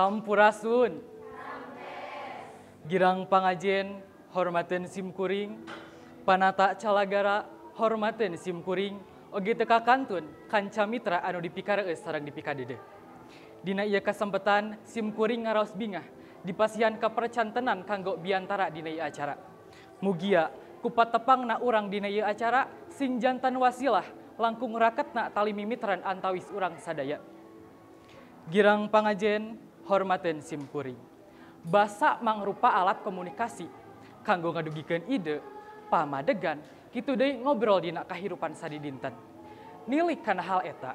Sampurasun. Girang pangajen, hormaten simkuring. Panata calagara, hormaten simkuring. Oge teka kantun, kanca mitra anu dipikareus sareng dipikadede. Dina ieu kasempatan, simkuring ngaraos bingah, dipasihan kapercantenan kanggo biantara dina ieu acara. Mugia, kupatepangna urang dina ieu acara, sing jantan wasilah, langkung raketna tali mimitran antawis urang sadaya. Girang pangajen, hormaten simkuring. Basa mangrupa alat komunikasi, kanggo ngadugikeun ide, pamadegan, kitu deui ngobrol dina kahirupan sadidinten. Nilik kana hal eta,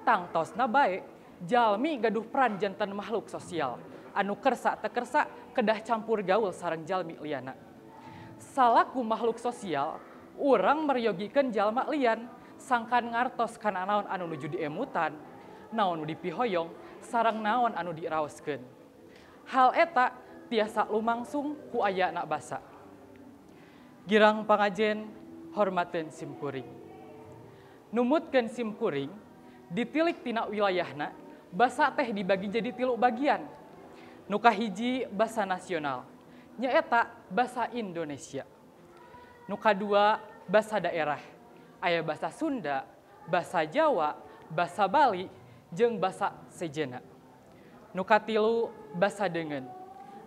tangtosna bae, jalmi gaduh peran janten makhluk sosial, anu kersa teu kersa kedah campur gaul sareng jalmi liana. Salaku makhluk sosial, urang meryogikeun jalma lian, sangkan ngartos kana naon anu nuju diemutan, naon nu dipihoyong, sareng naon anu diraoskeun. Hal eta tiasa lumangsung ku ayana basa. Girang pangajen, hormaten simkuring. Numutkeun simkuring, ditilik tina wilayahna, basa teh dibagi jadi 3 bagian. Nu kahiji basa nasional, nyaeta basa Indonesia. Nu kadua basa daerah, aya basa Sunda, basa Jawa, basa Bali, jeung basa Sejena. Nu katilu basa deungeun,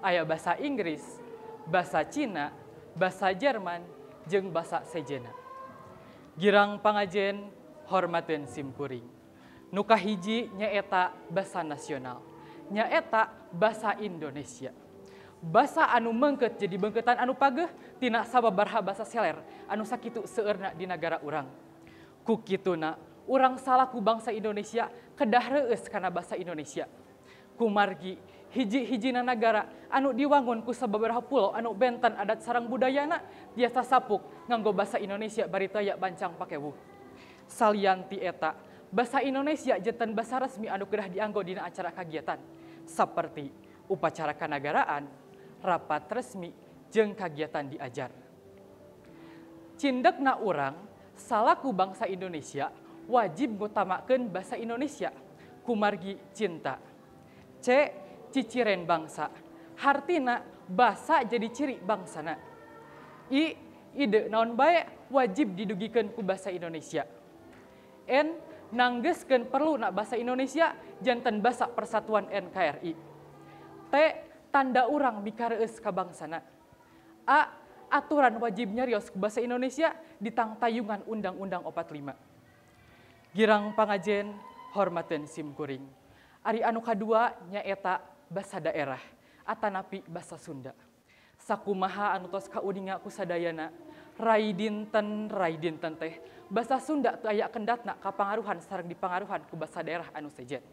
aya basa Inggris, basa Cina, basa Jerman, jeung basa Sejena. Girang pangajen, hormaten simkuring. Nu kahiji nyaeta basa nasional, nyaeta basa Indonesia. Basa anu meungkeut jadi beungkeutan anu pageuh tina sababaraha basa seler anu sakitu seueurna di nagara urang. Ku kituna urang salaku bangsa Indonesia kedah reueus kana basa Indonesia. Kumargi hiji-hijina nagara anu diwangun ku sababaraha pulau anu benten adat sareng budayana tiasa sapuk nganggo basa Indonesia bari taya bancang pakewuh. Salianti eta, basa Indonesia janten basa resmi anu kedah dianggo dina acara kagiatan saperti upacara kanagaraan, rapat resmi, jeung kagiatan diajar. Cindekna urang salaku bangsa Indonesia wajib ngutamakeun basa Indonesia kumargi cinta. C. Ciciren bangsa, hartina basa jadi ciri bangsana. I. Ide naon bae wajib didugikeun ku basa Indonesia. N. Nanggeuskeun perluna basa Indonesia janten basa Persatuan NKRI. T. Tanda urang mikareueus ka bangsana. A. Aturan wajib nyarios ku basa Indonesia di tangtayungan Undang-Undang 45. Girang pangajen, hormaten simkuring. Ari anu kadua nyaeta basa daerah, atanapi basa Sunda. Sakumaha anu tos kauninga ku sadayana, rai dinten teh basa Sunda teu aya kendatna kapangaruhan sareng dipangaruhan ku basa daerah anu sejen.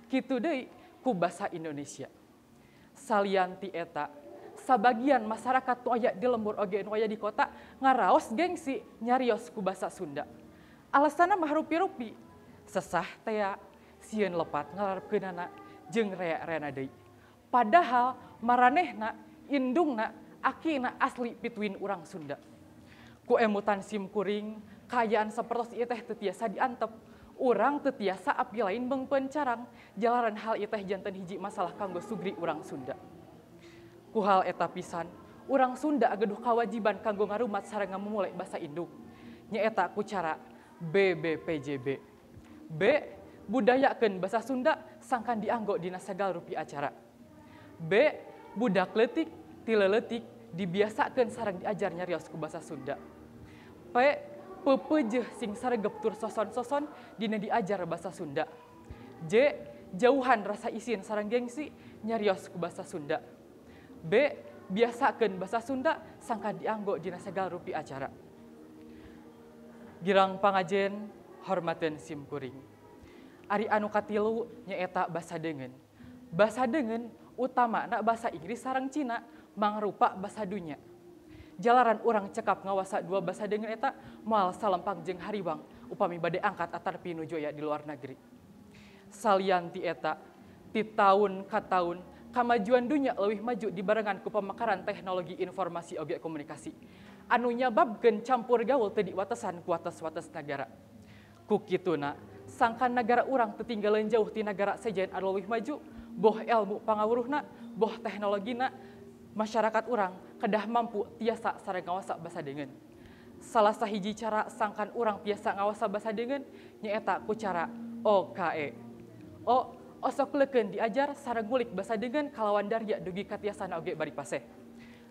Kitu deui ku basa Indonesia. Salianti eta, sabagian masyarakat nu aya di lembur oge nu aya di kota ngaraos gengsi nyarios ku basa Sunda. Alasana mah rupi-rupi, sesah tea, sieun lepat ngalarepkeunana jeung rea-reana deui. Padahal maranehna, indungna, akina asli pituin urang Sunda. Ku emutan simkuring, kaayaan sapertos ieu teh teu tiasa diantep. Urang teu tiasa api lain beungpeun carang, jalaran hal ieu teh janten hiji masalah kanggo sugri urang Sunda. Ku hal eta pisan, urang Sunda gaduh kawajiban kanggo ngarumat sareng ngamumule basa indung. Nyaeta ku cara BBPJB. B. Budayakeun basa Sunda sangkan dianggo dina sagala rupi acara. B. Budak leutik ti leuletik dibiasakeun sareng diajar nyarios ku basa Sunda. P. Peupeujeuh sing saregep tur soson-soson dina diajar basa Sunda. J. Jauhan rasa isin sareng gengsi nyarios ku basa Sunda. B. Biasakeun basa Sunda sangkan dianggo dina sagala rupi acara. Girang pangajen, hormaten simkuring. Ari anu katilu nyaeta basa deungeun. Basa deungeun utamana basa Inggris sareng Cina mangrupa basa dunya. Jalaran urang cekap ngawasa 2 basa deungeun eta moal salempang jeung hariwang upami bade angkat atarpi nuju aya di luar negeri. Salianti eta, ti taun ka taun kamajuan dunya leuwih maju dibarengan ku pamekaran teknologi informasi oge komunikasi anu nyababkeun campur gaul teu diwatesan ku wates-wates nagara. Ku kituna, sangkan negara urang teu tinggalan jauh ti negara sejen anu leuwih maju, boh ilmu pangawuruhna, boh teknologina, masyarakat orang kedah mampu tiasa sareng ngawasa basa dengan. Salah sahiji cara sangkan orang tiasa ngawasa basa dengan nyaeta ku cara OKE. Osok leukeun diajar sareng ngulik basa dengan kalawan darya dugi katiasana oge bari paseh.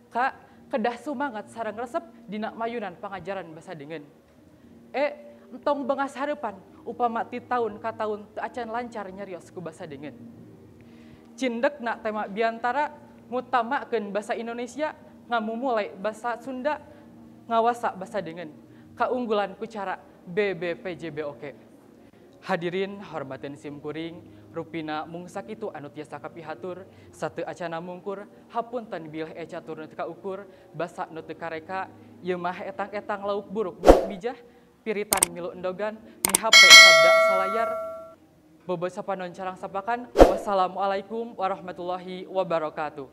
Ka kedah sumangat sareng resep dina mayunan pangajaran basa dengan. Entong bengas harapan upama ti tahun ka tahun teu acan lancar nyarios ku basa dengan. Cindekna tema biantara ngutamakeun basa Indonesia ngamumulai basa Sunda ngawasa basa dengan kaunggulan ku cara BBPJBOK. Hadirin hormatin simkuring, rupina mungsak itu anu tiasa kapihatur, satu acana mungkur, hapunten bilih catur nu teu kaukur, basa nu teu kareka, ieu mah etang-etang lauk buruk bijah, piritan milu endogan, mihape sabda salayar, bobo sapanon carang sapakan, wassalamualaikum warahmatullahi wabarakatuh.